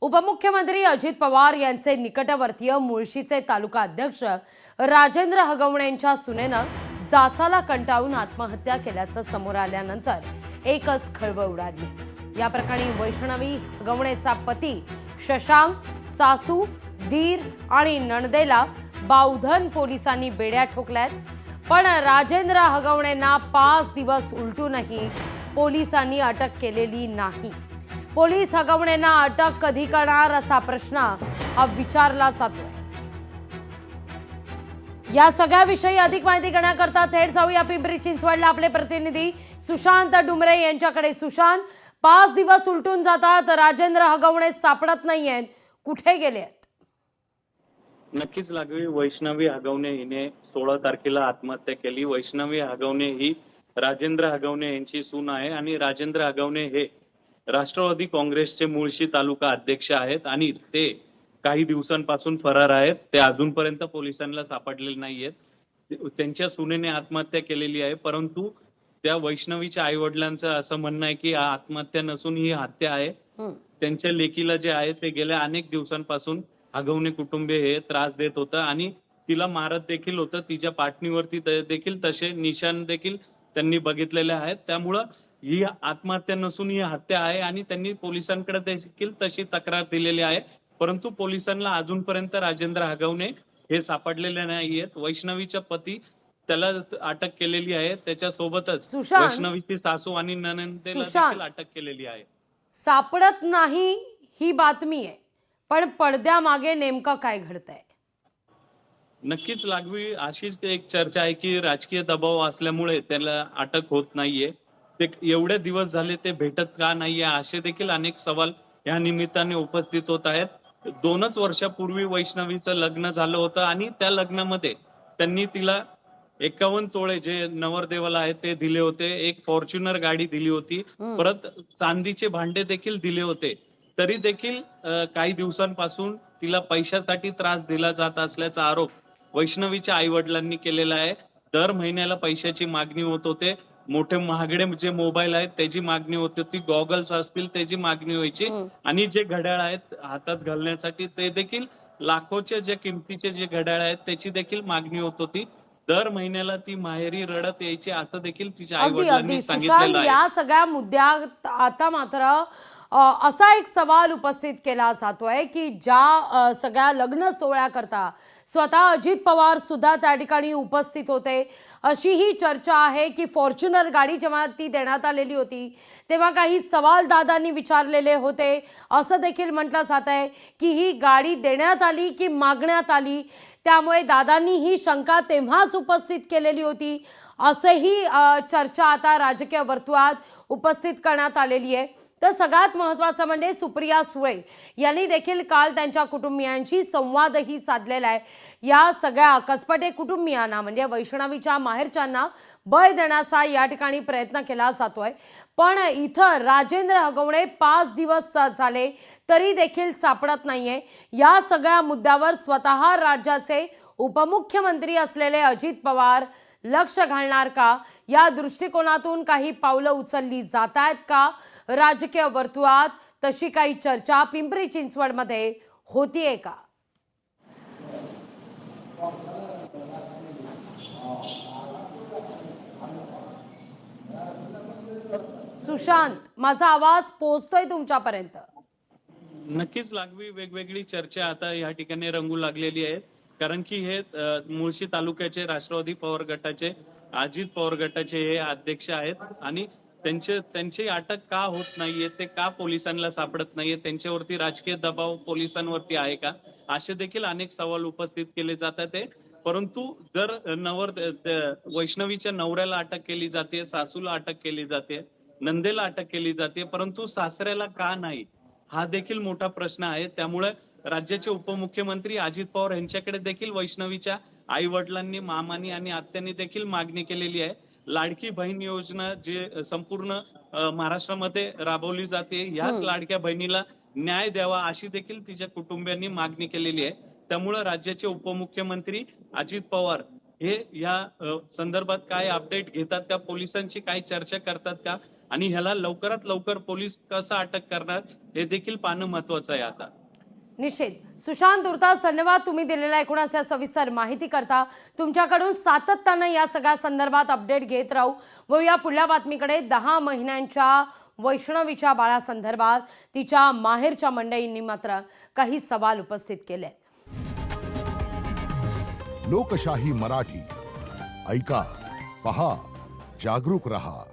उपमुख्यमंत्री अजित पवार यांचे निकटवर्तीय मुळशीचे तालुका अध्यक्ष राजेंद्र हगवणेंच्या सुनेनं जाचाला कंटाळून आत्महत्या केल्याचं समोर आल्यानंतर एकच खळबळ उडाली। या प्रकरणी वैष्णवी हगवणेचा पती शशांक, सासू, दीर आणि नणदेला बावधन पोलिसांनी बेड्या ठोकल्यात। पण राजेंद्र हगवणेंना 5 दिवस उलटूनही पोलिसांनी अटक केलेली नाही। पोलीस हगवणेंना अटक कधी करणार असा प्रश्न हा विचारला जातोय। या सगळ्याविषयी अधिक माहिती घेण्याकरता थेट जाऊया पिंपरी चिंचवडला आपले प्रतिनिधी सुशांत डुमरे यांच्याकडे। सुशांत, 5 दिवस उलटून जातात, राजेंद्र हगवणे सापडत नाहीयेत, कुठे गेलेत? नक्कीच लागवी वैष्णवी हगवणे हिने 16 तारखेला आत्महत्या केली। वैष्णवी हगवणे ही राजेंद्र हगवणे यांची सून आहे आणि राजेंद्र हगवणे हे राष्ट्रवादी काँग्रेसचे मुळशी तालुका अध्यक्ष आहेत आणि ते काही दिवसांपासून फरार आहेत। ते अजूनपर्यंत पोलिसांना सापडलेले नाहीयेत। त्यांच्या सुनेने आत्महत्या केलेली आहे, परंतु त्या वैष्णवीच्या आई वडिलांचं असं म्हणणं आहे की आत्महत्या नसून ही हत्या आहे। त्यांच्या लेकीला जे आहे ते गेल्या अनेक दिवसांपासून हगवणे कुटुंबीय हे त्रास देत होतं आणि तिला मारत देखील होतं। तिच्या पाठणीवरती देखील तसे निशाण देखील त्यांनी बघितलेले आहेत। त्यामुळं ही आत्महत्या नसून ही हत्या आहे आणि त्यांनी पोलिसांकडे देखील तशी तक्रार दिलेली आहे, परंतु पोलिसांना अजूनपर्यंत राजेंद्र हगवणे हे सापडलेले नाहीयेत। वैष्णवीच्या पती त्याला अटक केलेली आहे, त्याच्यासोबतच वैष्णवीची सासू आणि नणंदेला देखील अटक केलेली आहे। सापडत नाही ही बातमी आहे, पण पडद्यामागे नेमकं काय घडतंय? नक्कीच लागवी अशीच एक चर्चा आहे की राजकीय दबाव असल्यामुळे त्याला अटक होत नाहीये। ते एवढे दिवस झाले ते भेटत का नाहीये असे देखील अनेक सवाल या निमित्ताने उपस्थित होत आहेत। 2च वर्षापूर्वी वैष्णवीचं लग्न झालं होतं आणि त्या लग्नामध्ये त्यांनी तिला 51 तोळे जे नवरदेवाला आहे ते दिले होते, एक फॉर्च्युनर गाडी दिली होती, परत चांदीचे भांडे देखील दिले होते। तरी देखील काही दिवसांपासून तिला पैशासाठी त्रास दिला जात असल्याचा आरोप वैष्णवीच्या आई वडिलांनी केलेला आहे। दर महिन्याला पैशाची मागणी होत होते, मोठे महागडे जे मोबाईल आहेत त्याची मागणी होत होती, गॉगल्स असतील त्याची मागणी व्हायची आणि जे घड्याळ आहेत हातात घालण्यासाठी ते देखील लाखोचे जे किमतीचे जे घड्याळ आहेत त्याची देखील मागणी होत होती। दर महिन्याला ती माहेरी रडत यायची असं देखील तिच्या आई वडिलांनी सांगितलेलं आहे। या सगळ्या मुद्द्यात आता मात्र असा एक सवाल उपस्थित केला जातोय की ज्या सगळ्या लग्न सोहळ्याकरता स्वतः अजित पवार सुद्धा त्या ठिकाणी उपस्थित होते, अशी ही चर्चा आहे की फॉर्च्युनर गाडी जेव्हा ती देण्यात आलेली होती तेव्हा काही सवाल दादांनी विचारलेले होते। असं देखील म्हटलं जात आहे की ही गाडी देण्यात आली की मागण्यात आली, त्यामुळे दादांनी ही शंका तेव्हाच उपस्थित केलेली होती, असेही चर्चा आता राजकीय वर्तुळात उपस्थित करण्यात आलेली आहे। तर सगळ्यात महत्त्वाचं म्हणजे सुप्रिया सुळे यांनी देखील काल त्यांच्या कुटुंबियांशी संवादही साधलेला आहे। या सगळ्या कसपटे कुटुंबियांना म्हणजे वैष्णवीच्या माहेरच्यांना बळ देण्याचा या ठिकाणी प्रयत्न केला जातोय, पण इथं राजेंद्र हगवणे 5 दिवस झाले तरी देखील सापडत नाहीये। या सगळ्या मुद्द्यावर स्वतः राज्याचे उपमुख्यमंत्री असलेले अजित पवार लक्ष घालणार का? या दृष्टिकोनातून काही पावलं उचलली जात आहेत का राजकीय वर्तुळात? तशी काही चर्चा पिंपरी चिंचवडमध्ये होतीये का? सुशांत, माझा आवाज पोहोचतोय तुमच्यापर्यंत? नक्कीच लागवी वेगवेगळी चर्चा आता या ठिकाणी रंगू लागलेली आहे, कारण की हे मुळशी तालुक्याचे राष्ट्रवादी पवार गटाचे अजित पवार गटाचे हे अध्यक्ष आहेत आणि त्यांची अटक का होत नाहीये, ते का पोलिसांना सापडत नाहीये, त्यांच्यावरती राजकीय दबाव पोलिसांवरती आहे का, असे देखील अनेक सवाल उपस्थित केले जातात। परंतु जर वैष्णवीच्या नवऱ्याला अटक केली जाते, सासूला अटक केली जाते, नंदेला अटक केली जाते, परंतु सासऱ्याला का नाही हा देखील मोठा प्रश्न आहे। त्यामुळे राज्याचे उपमुख्यमंत्री अजित पवार यांच्याकडे देखील वैष्णवीच्या आई वडिलांनी, मामांनी आणि आत्यांनी देखील मागणी केलेली आहे। लाडकी बहीण योजना जे संपूर्ण महाराष्ट्रामध्ये राबवली जाते, ह्याच लाडक्या बहिणीला न्याय द्यावा अशी देखील तिच्या कुटुंबियांनी मागणी केलेली आहे। त्यामुळे राज्याचे उपमुख्यमंत्री अजित पवार हे या संदर्भात काय अपडेट घेतात का, पोलिसांची काय चर्चा करतात का, आणि ह्याला लवकरात लवकर पोलीस कसं अटक करणार हे देखील पाहणं महत्वाचं आहे आता. निश्चित. सुशांत तुर्तास धन्यवाद तुम्ही दिलेल्या एकूण अशा सविस्तर माहिती करता. तुमच्याकडून सातत्यानं या सगळ्या संदर्भात अपडेट घेत राहू. व या पुढल्या बातमीकडे 10 महिन्यांच्या वैष्णवीच्या बाळासंदर्भात तिच्या माहेरच्या मंडळींनी मात्र काही सवाल उपस्थित केले. लोकशाही मराठी ऐका, पहा, जागरूक रहा.